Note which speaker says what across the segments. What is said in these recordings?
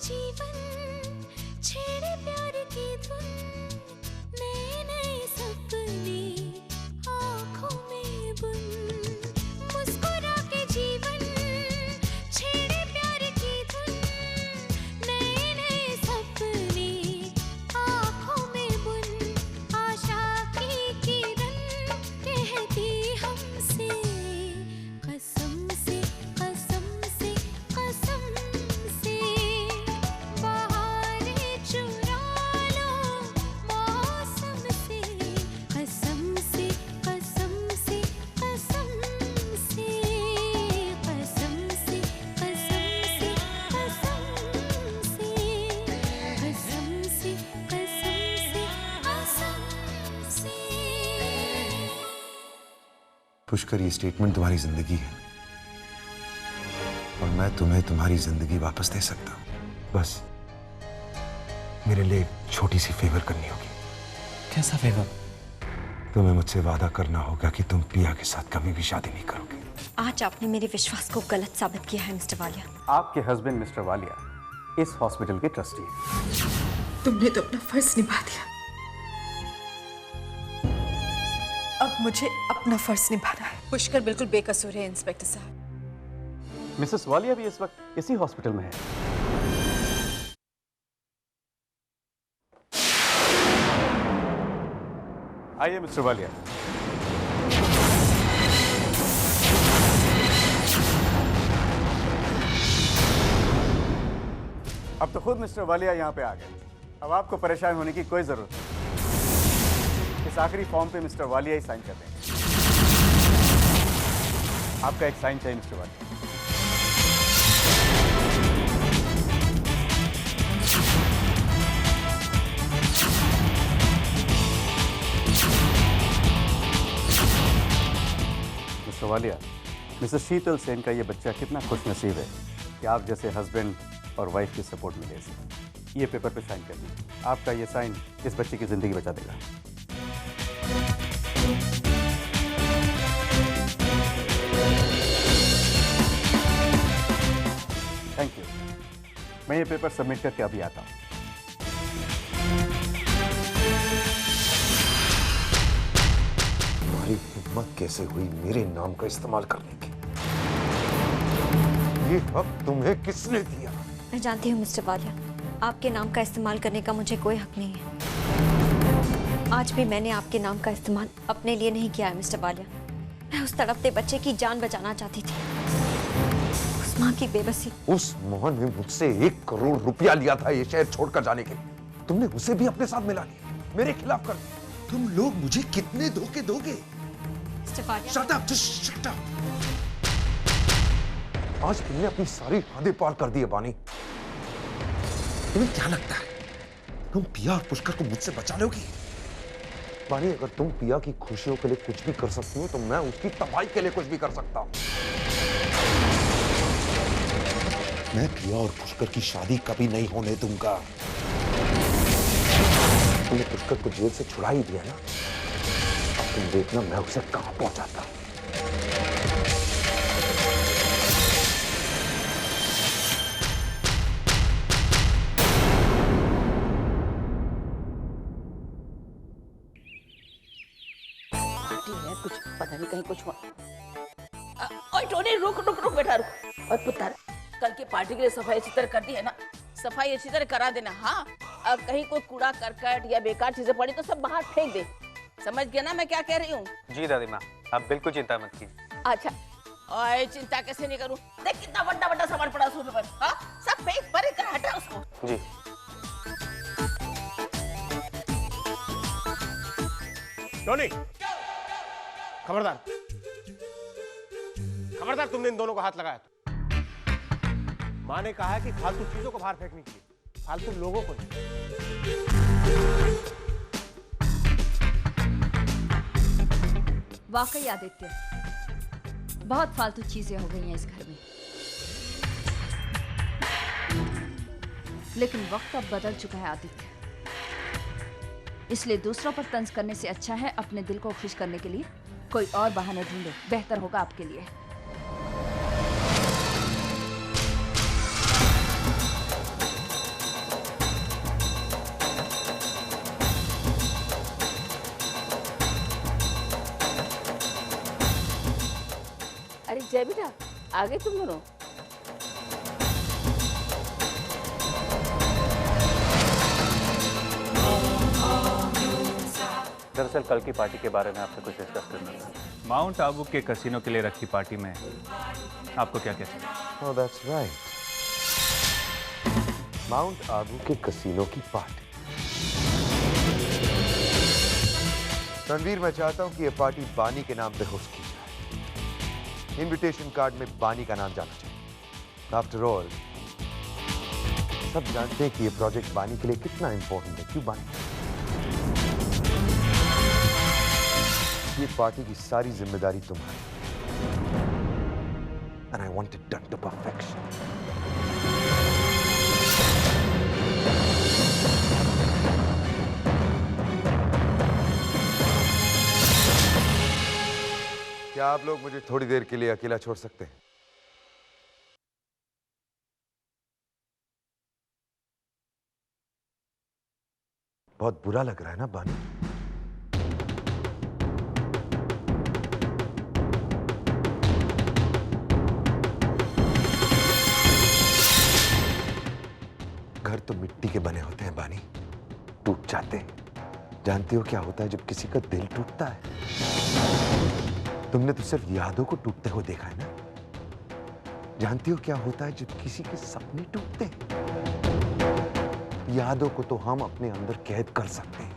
Speaker 1: जीवन छेड़े प्यार की धुन, नए नए सपने आँखों में बुन। मुस्कुरा के जीवन छेड़े प्यार की धुन, नए नए सपने आँखों में बुन। आशा की किरण कहती हमसे कसम से कसम से कसम से, बहारें चुरा लो मौसम से, कसम से कसम से कसम से, कसम से कसम से कसम से, कसम से कसम से।
Speaker 2: पुष्कर, ये स्टेटमेंट तुम्हारी जिंदगी है और मैं तुम्हें तुम्हारी जिंदगी वापस दे सकता हूँ। बस मेरे लिए एक छोटी सी फेवर करनी होगी।
Speaker 3: कैसा फेवर?
Speaker 2: तुम्हें मुझसे वादा करना होगा कि तुम पिया के साथ कभी भी शादी नहीं करोगे।
Speaker 4: आज आपने मेरे विश्वास को गलत साबित किया है मिस्टर वालिया।
Speaker 5: आपके हस्बैंड मिस्टर वालिया इस हॉस्पिटल के ट्रस्टी हैं।
Speaker 6: तुमने तो अपना फर्ज निभा दिया, अब मुझे अपना फर्ज निभाना है। पुष्कर बिल्कुल बेकसूर है इंस्पेक्टर साहब।
Speaker 5: मिसेस वालिया भी इस वक्त इसी हॉस्पिटल में है। आइए मिस्टर वालिया। अब तो खुद मिस्टर वालिया यहाँ पे आ गए। अब आपको परेशान होने की कोई जरूरत नहीं। इस आखिरी फॉर्म पे मिस्टर वालिया ही साइन कर देंगे। आपका एक साइन चाहिए mister Walia. Mister Walia, missus Sheetal Sen का ये बच्चा कितना खुशनसीब है कि आप जैसे हस्बैंड और वाइफ की सपोर्ट मिले इसे। ये पेपर पे साइन कर दीजिए। आपका ये साइन इस बच्चे की जिंदगी बचा देगा। Thank you. मैं ये पेपर सबमिट करके अभी आता हूँ।
Speaker 2: तुम्हारी हिम्मत कैसे हुई मेरे नाम का इस्तेमाल करने की? ये हक तुम्हें किसने दिया?
Speaker 4: मैं जानती हूँ मिस्टर वालिया, आपके नाम का इस्तेमाल करने का मुझे कोई हक नहीं है। आज भी मैंने आपके नाम का इस्तेमाल अपने लिए नहीं किया है मिस्टर वालिया। मैं उस तड़पते बच्चे की जान बचाना चाहती थी। उस माँ की बेबसी।
Speaker 2: उस मोहन ने मुझसे 1 करोड़ रुपया लिया था ये शहर छोड़कर जाने के लिए। तुमने उसे भी अपने साथ मिला लिया, मेरे खिलाफ कर दिया। तुम लोग मुझे कितने धोखे दोगे?
Speaker 4: Mister Walia,
Speaker 2: shut up, just shut up. आज तुमने अपनी सारी हदें पार कर दी है बानी। तुम्हें क्या लगता है तुम पिया और पुष्कर को मुझसे बचा लोगी? बानी, अगर तुम पिया की खुशियों के लिए कुछ भी कर सकती हो तो मैं उसकी तबाही के लिए कुछ भी कर सकता हूं। मैं पिया और पुष्कर की शादी कभी नहीं होने दूंगा। तुमने पुष्कर को जेल से छुड़ा ही दिया ना, अब तुम देखना मैं उसे कहां पहुंचाता हूं।
Speaker 7: कुछ पता नहीं, कहीं कुछ हुआ। ओए टोनी, रुक रुक रुक बेटा रुक। और पुत्र, कल की पार्टी के लिए सफाई अच्छी तरह कर दी है ना? सफाई अच्छी तरह करा देना। हाँ, अब कहीं कोई कूड़ा करकट या बेकार चीजें पड़ी तो सब बाहर फेंक दे। समझ गया ना मैं क्या कह रही हूँ?
Speaker 3: जी दादी माँ, आप बिल्कुल चिंता मत कीजिए।
Speaker 7: अच्छा, और चिंता कैसे नहीं करूँ? देख कितना बड़ा बड़ा सामान पड़ा सोफे पर। हाँ, सब फेंक परे कर, हटा उसको।
Speaker 3: जी।
Speaker 8: टोनी, खबरदार खबरदार, तुमने इन दोनों को हाथ लगाया था। माँ ने कहा है कि फालतू चीजों को बाहर फेंकने के लिए, फालतू लोगों को नहीं।
Speaker 9: वाकई आदित्य, बहुत फालतू चीजें हो गई हैं इस घर में, लेकिन वक्त अब बदल चुका है आदित्य। इसलिए दूसरों पर तंज करने से अच्छा है अपने दिल को खुश करने के लिए कोई और बहाने ढूंढो, बेहतर होगा आपके लिए।
Speaker 7: जय बेटा, आ गए तुम दोनों?
Speaker 5: दरअसल कल की पार्टी के बारे में आपसे कुछ डिस्कस करना था।
Speaker 3: माउंट आबू के कसिनो के लिए रखी पार्टी में आपको क्या कहते हैं?
Speaker 2: Oh, that's right. Mount Abu के कसीनो की पार्टी। रणवीर, मैं चाहता हूं कि यह पार्टी बानी के नाम पे होस्ट की जाए। इनविटेशन कार्ड में बानी का नाम जाना चाहिए। आफ्टर ऑल, सब जानते हैं कि यह प्रोजेक्ट बानी के लिए कितना इंपॉर्टेंट है। क्यों बानी? ये पार्टी की सारी जिम्मेदारी तुम्हारी। And I want it done to perfection. क्या आप लोग मुझे थोड़ी देर के लिए अकेला छोड़ सकते हैं? बहुत बुरा लग रहा है ना बानी? घर तो मिट्टी के बने होते हैं बानी, टूट जाते हैं। जानती हो क्या होता है जब किसी का दिल टूटता है? तुमने तो सिर्फ यादों को टूटते हुए देखा है ना? जानती हो क्या होता है जब किसी के सपने टूटते हैं? यादों को तो हम अपने अंदर कैद कर सकते हैं।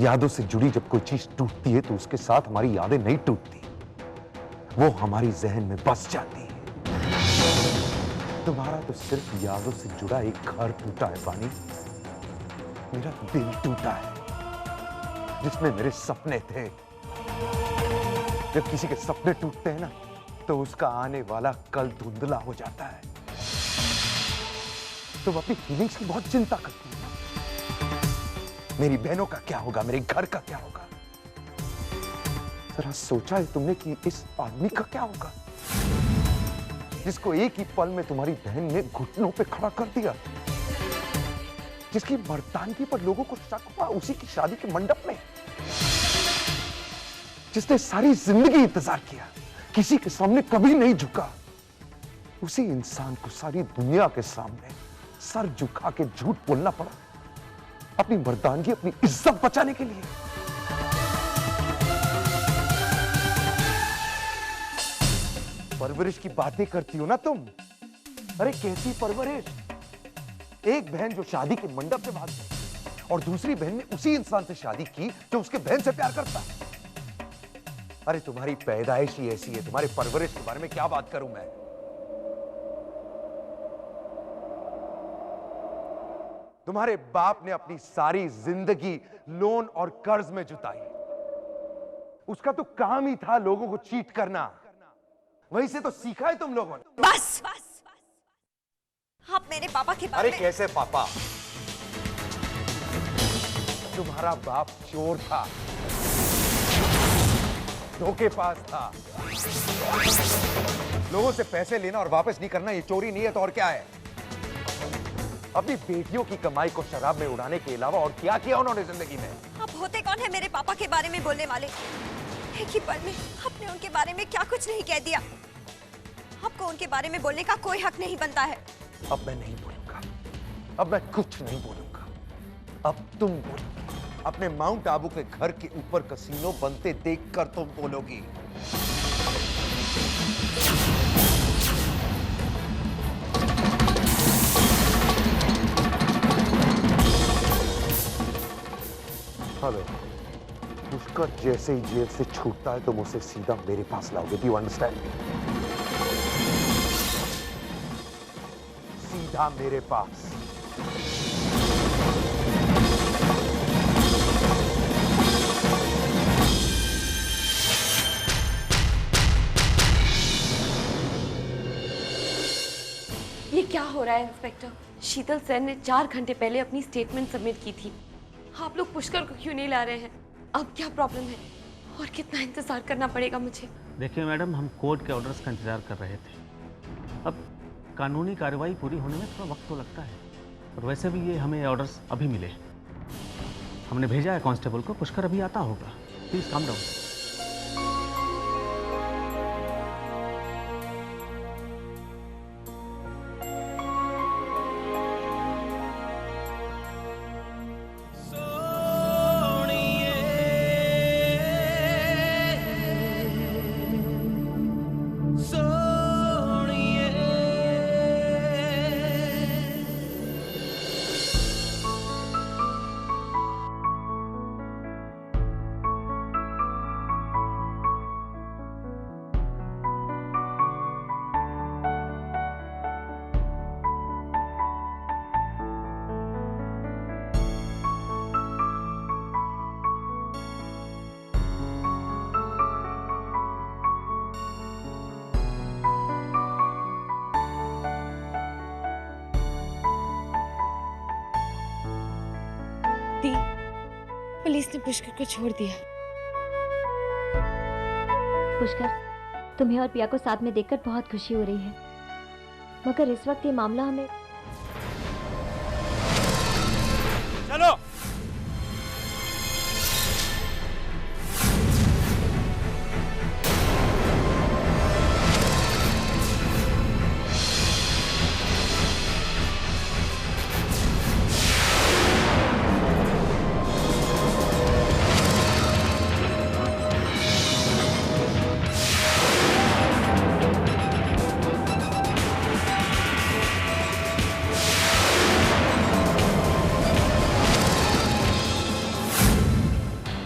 Speaker 2: यादों से जुड़ी जब कोई चीज टूटती है तो उसके साथ हमारी यादें नहीं टूटती, वो हमारी जहन में बस जाती है। तुम्हारा तो सिर्फ यादों से जुड़ा एक घर टूटा है बानी। मेरा दिल टूटा है जिसमें मेरे सपने थे। जब किसी के सपने टूटते हैं ना तो उसका आने वाला कल धुंधला हो जाता है। तुम अपनी फीलिंग्स की बहुत चिंता करती हो। मेरी बहनों का क्या होगा, मेरे घर का क्या होगा? जरा सोचा है तुमने कि इस आदमी का क्या होगा जिसको एक ही पल में तुम्हारी बहन ने घुटनों पे खड़ा कर दिया, जिसकी मर्दानगी पर लोगों को शक हुआ उसी की शादी के मंडप में, जिसने सारी जिंदगी इंतजार किया, किसी के सामने कभी नहीं झुका, उसी इंसान को सारी दुनिया के सामने सर झुका के झूठ बोलना पड़ा अपनी मर्दानगी, अपनी इज्जत बचाने के लिए। परवरिश की बातें करती हो ना तुम? अरे कैसी परवरिश? एक बहन जो शादी के मंडप से भाग गई और दूसरी बहन ने उसी इंसान से शादी की जो उसके बहन से प्यार करता है। अरे तुम्हारी पैदाइश ही ऐसी है, तुम्हारी परवरिश के बारे में क्या बात करूं मैं? तुम्हारे बाप ने अपनी सारी जिंदगी लोन और कर्ज में जुताई। उसका तो काम ही था लोगों को चीट करना। वहीं से तो सीखा है तुम लोगों ने।
Speaker 4: बस आप मेरे पापा के बारे
Speaker 2: अरे कैसे पापा? तुम्हारा बाप चोर था, धोखेबाज था। लोगों से पैसे लेना और वापस नहीं करना ये चोरी नहीं है तो और क्या है? अपनी बेटियों की कमाई को शराब में उड़ाने के अलावा और क्या किया उन्होंने जिंदगी में?
Speaker 4: आप होते कौन है मेरे पापा के बारे में बोलने वाले? एक ही पल में आपने उनके बारे में क्या कुछ नहीं कह दिया। आपको उनके बारे में बोलने का कोई हक नहीं बनता है।
Speaker 2: अब मैं नहीं बोलूंगा, अब मैं कुछ नहीं बोलूंगा। अब तुम बोलोगी। अपने माउंट आबू के घर के ऊपर कसीनो बनते देखकर तुम बोलोगी। हेलो, पुष्कर जैसे ही जेल से छूटता है तुम उसे सीधा मेरे पास लाओगे। Do you understand? सीधा मेरे पास।
Speaker 10: ये क्या हो रहा है इंस्पेक्टर? शीतल सेन ने 4 घंटे पहले अपनी स्टेटमेंट सबमिट की थी। आप लोग पुष्कर को क्यों नहीं ला रहे हैं? अब क्या प्रॉब्लम है और कितना इंतजार करना पड़ेगा मुझे?
Speaker 11: देखिए मैडम, हम कोर्ट के ऑर्डर्स का इंतजार कर रहे थे। अब कानूनी कार्रवाई पूरी होने में थोड़ा वक्त तो लगता है, और वैसे भी ये हमें ऑर्डर्स अभी मिले। हमने भेजा है कांस्टेबल को, पुष्कर अभी आता होगा। Please calm down.
Speaker 10: पुलिस ने पुष्कर को छोड़ दिया।
Speaker 4: पुष्कर, तुम्हें और पिया को साथ में देखकर बहुत खुशी हो रही है, मगर इस वक्त ये मामला हमें
Speaker 8: चलो।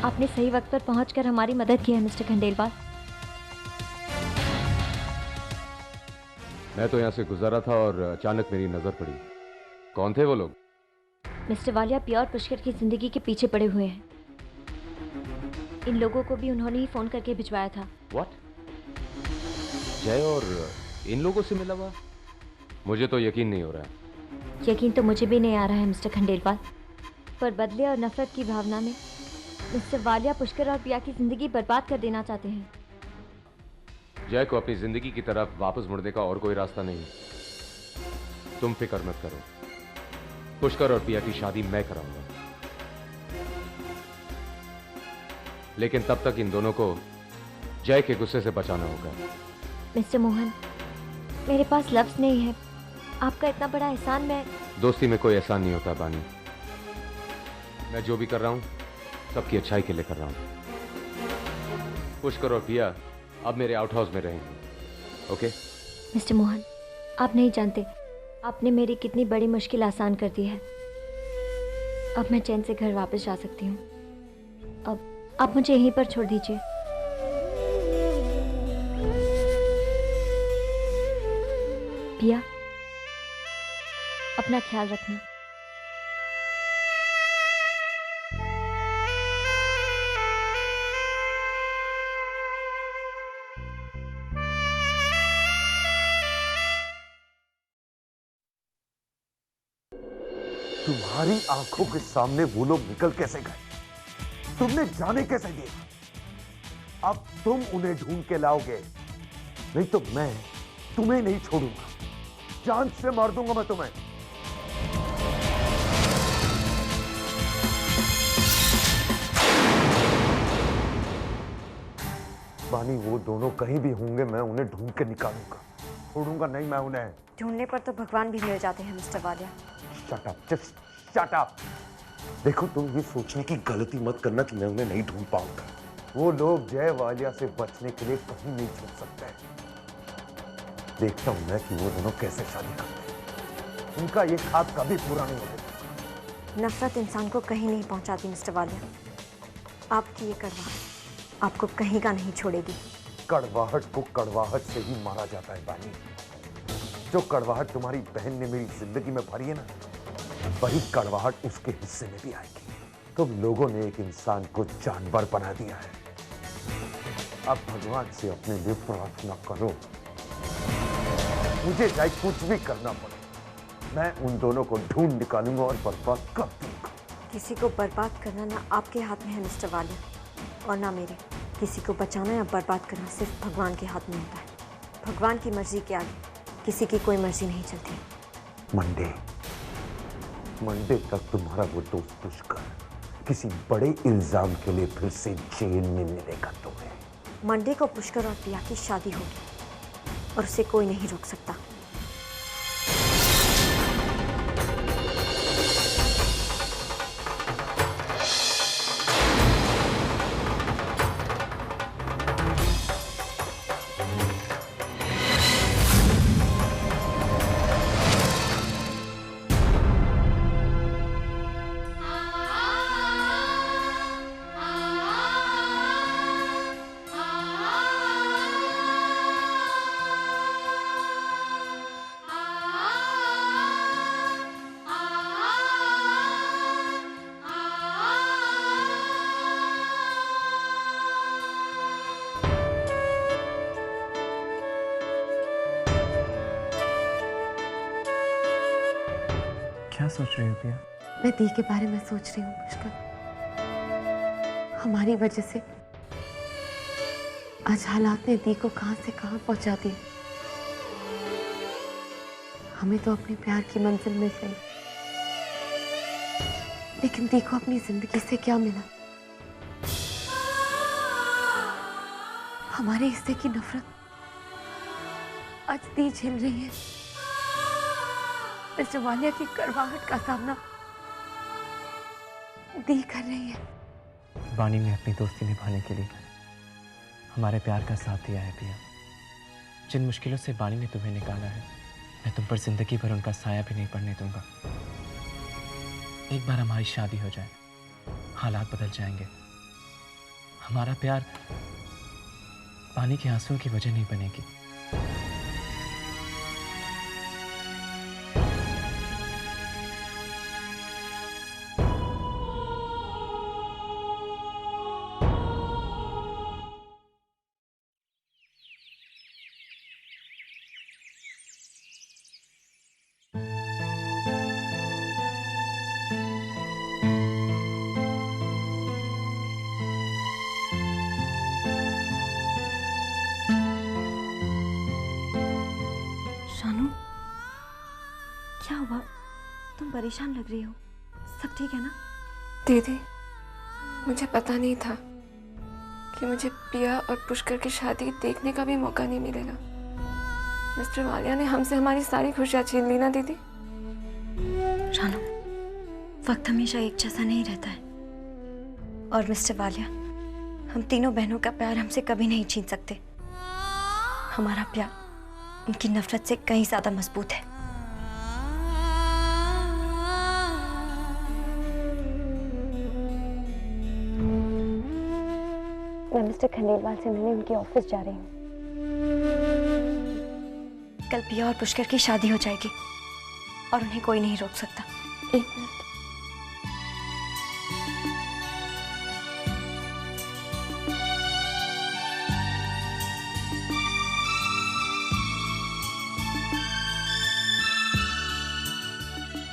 Speaker 4: आपने सही वक्त पर पहुंचकर हमारी मदद की है मिस्टर खंडेलवाल।
Speaker 12: मैं तो यहाँ से गुजरा था और अचानक मेरी नजर पड़ी। कौन थे वो लोग?
Speaker 4: मिस्टर वालिया पिया और पुष्कर की जिंदगी के पीछे पड़े हुए हैं। इन लोगों को भी उन्होंने ही फोन करके भिजवाया था।
Speaker 12: What? जय और इन लोगों से मिला हुआ? मुझे तो यकीन नहीं हो रहा है।
Speaker 4: यकीन तो मुझे भी नहीं आ रहा है मिस्टर खंडेलवाल, पर बदले और नफरत की भावना में मिस्टर वालिया पुष्कर और पिया की जिंदगी बर्बाद कर देना चाहते हैं।
Speaker 12: जय को अपनी जिंदगी की तरफ वापस मुड़ने का और कोई रास्ता नहीं। तुम फिक्र मत करो, पुष्कर और पिया की शादी मैं कराऊंगा, लेकिन तब तक इन दोनों को जय के गुस्से से बचाना होगा।
Speaker 4: मिस्टर मोहन, मेरे पास लफ्ज नहीं है। आपका इतना बड़ा एहसान मैं...
Speaker 12: दोस्ती में कोई एहसान नहीं होता बानी। मैं जो भी कर रहा हूं सबकी अच्छाई के लिए कर रहा हूं। पुष्कर और पिया अब मेरे आउट हाउस में रहेंगे। ओके?
Speaker 4: मिस्टर मोहन, आप नहीं जानते आपने मेरी कितनी बड़ी मुश्किल आसान कर दी है। अब मैं चैन से घर वापस जा सकती हूँ। अब आप मुझे यहीं पर छोड़ दीजिए। पिया, अपना ख्याल रखना।
Speaker 2: तुम्हारी आंखों के सामने वो लोग निकल कैसे गए? तुमने जाने कैसे दिया? अब तुम उन्हें ढूंढ के लाओगे, नहीं तो मैं तुम्हें नहीं छोड़ूंगा। जान से मार दूंगा मैं तुम्हें। बानी, वो दोनों कहीं भी होंगे, मैं उन्हें ढूंढ के निकालूंगा। छोड़ूंगा नहीं मैं उन्हें।
Speaker 4: ढूंढने पर तो भगवान भी मिल जाते हैं mister Walia.
Speaker 2: Shut up, just shut up. देखो, तुम ये सोचने की गलती मत करना कि मैं उन्हें नहीं ढूंढ पाऊंगा। वो लोग जय वालिया से बचने के लिए कहीं नहीं छुप सकते। देखता हूं मैं कि वो दोनों कैसे शादी करते हैं। उनका ये ख्वाब कभी पूरा नहीं होगा।
Speaker 4: नफरत इंसान को कहीं नहीं पहुंचाती मिस्टर वालिया। आपकी ये कड़वाहट आपको कहीं का नहीं छोड़ेगी।
Speaker 2: कड़वाहट को कड़वाहट से ही मारा जाता है बानी। जो कड़वाहट तुम्हारी बहन ने मेरी जिंदगी में भरी है ना, वही कड़वाहट उसके हिस्से में भी आएगी। तुम लोगों ने एक इंसान को जानवर बना दिया है। अब भगवान से अपने लिए प्रार्थना करो। मुझे चाहे कुछ भी करना पड़े, मैं उन दोनों को ढूंढ निकालूंगा और बर्बाद कर दूंगा।
Speaker 4: किसी को बर्बाद करना ना आपके हाथ में है मिस्टर वालिया, और ना मेरे। किसी को बचाना या बर्बाद करना सिर्फ भगवान के हाथ में होता है। भगवान की मर्जी के आगे किसी की कोई मर्जी नहीं चलती।
Speaker 2: मंडे तक तुम्हारा वो दोस्त पुष्कर किसी बड़े इल्जाम के लिए फिर से जेल में मिलेगा तुम्हें।
Speaker 4: मंडे को पुष्कर और पिया की शादी होगी और उसे कोई नहीं रोक सकता।
Speaker 13: क्या सोच रही हो पिया?
Speaker 10: मैं दी के बारे में सोच रही हूँ पुष्कर। हमारी वजह से आज हालात ने दी को कहां से कहां पहुंचा दिया। हमें तो अपने प्यार की मंजिल मिल गई, लेकिन दी को अपनी जिंदगी से क्या मिला? हमारे हिस्से की नफरत आज दी झेल रही है। मिस्टर वालिया की करवाहट का सामना दी कर रही है।
Speaker 13: बानी ने अपनी दोस्ती निभाने के लिए हमारे प्यार का साथ दिया है पिया। जिन मुश्किलों से बानी ने तुम्हें निकाला है, मैं तुम पर जिंदगी भर उनका साया भी नहीं पड़ने दूंगा। एक बार हमारी शादी हो जाए, हालात बदल जाएंगे। हमारा प्यार बानी के आंसुओं की वजह नहीं बनेगी।
Speaker 4: क्या हुआ? तुम परेशान लग रही हो। सब ठीक है ना?
Speaker 10: दीदी, मुझे पता नहीं था कि मुझे पिया और पुष्कर की शादी देखने का भी मौका नहीं मिलेगा। मिस्टर वालिया ने हमसे हमारी सारी खुशियां छीन ली ना दीदी।
Speaker 4: रानू, वक्त हमेशा एक जैसा नहीं रहता है, और मिस्टर वालिया, हम तीनों बहनों का प्यार हमसे कभी नहीं छीन सकते। हमारा प्यार उनकी नफरत से कहीं ज्यादा मजबूत है। मैं मिस्टर खंडेलवाल से मिलने उनके ऑफिस जा रही हूँ। कल पिया और पुष्कर की शादी हो जाएगी और उन्हें कोई नहीं रोक सकता।
Speaker 10: एक मिनट।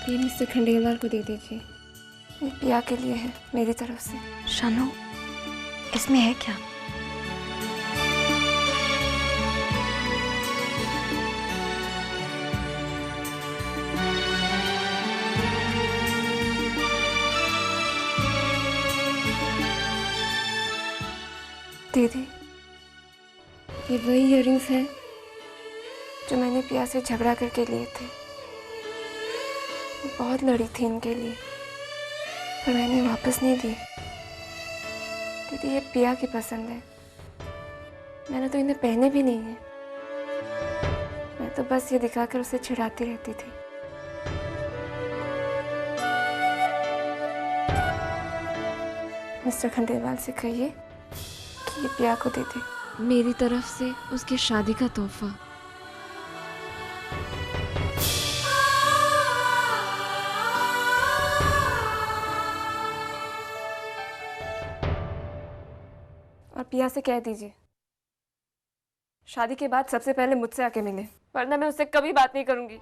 Speaker 10: ये मिस्टर खंडेलवाल को दे दीजिए। ये पिया के लिए है मेरी तरफ से।
Speaker 4: शानू, इसमें है क्या?
Speaker 10: दीदी, ये वही इयररिंग्स हैं जो मैंने पिया से झगड़ा करके लिए थे। बहुत लड़ी थी इनके लिए, पर मैंने वापस नहीं दिए। दीदी, ये पिया की पसंद है। मैंने तो इन्हें पहने भी नहीं है। मैं तो बस ये दिखाकर उसे चिढ़ाती रहती थी। मिस्टर खंडेलवाल से कहिए कि ये पिया को दे दे, मेरी तरफ से उसकी शादी का तोहफा। और पिया से कह दीजिए, शादी के बाद सबसे पहले मुझसे आके मिले, वरना मैं उससे कभी बात नहीं करूंगी।